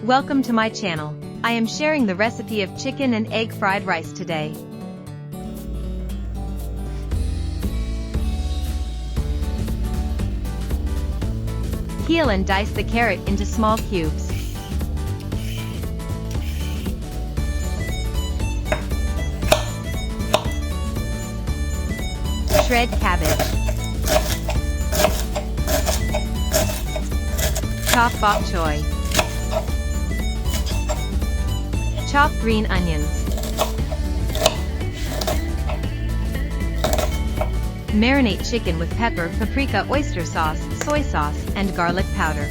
Welcome to my channel. I am sharing the recipe of chicken and egg fried rice today. Peel and dice the carrot into small cubes. Shred cabbage. Chop bok choy. Chop green onions. Marinate chicken with pepper, paprika, oyster sauce, soy sauce, and garlic powder.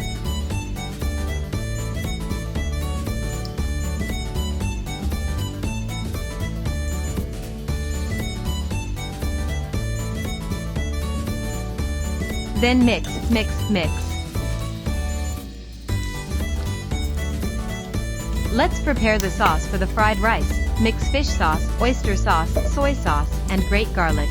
Then mix. Let's prepare the sauce for the fried rice. Mix fish sauce, oyster sauce, soy sauce, and grate garlic.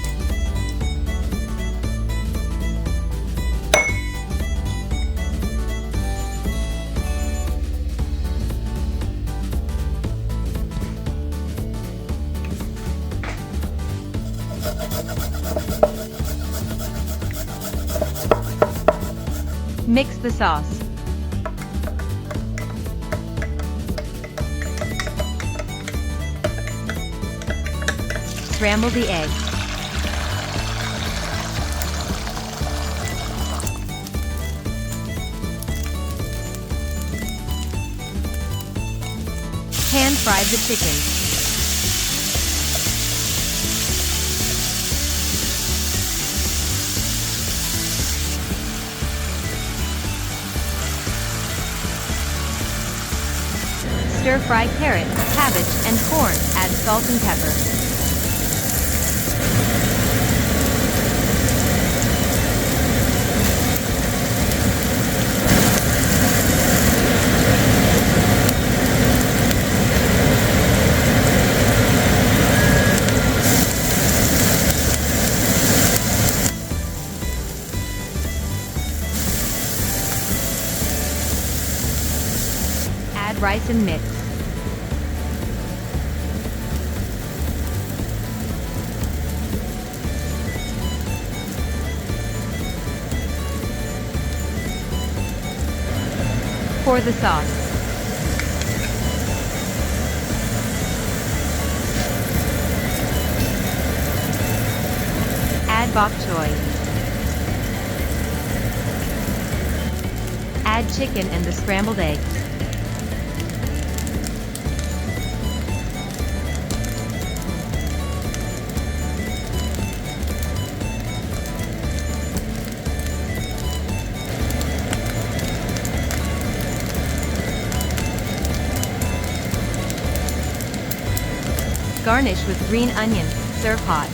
Mix the sauce. Scramble the egg. Pan fry the chicken. Stir fry carrot, cabbage, and corn. Add salt and pepper. Add rice and mix. Pour the sauce. Add bok choy. Add chicken and the scrambled eggs. Garnish with green onions. Serve hot.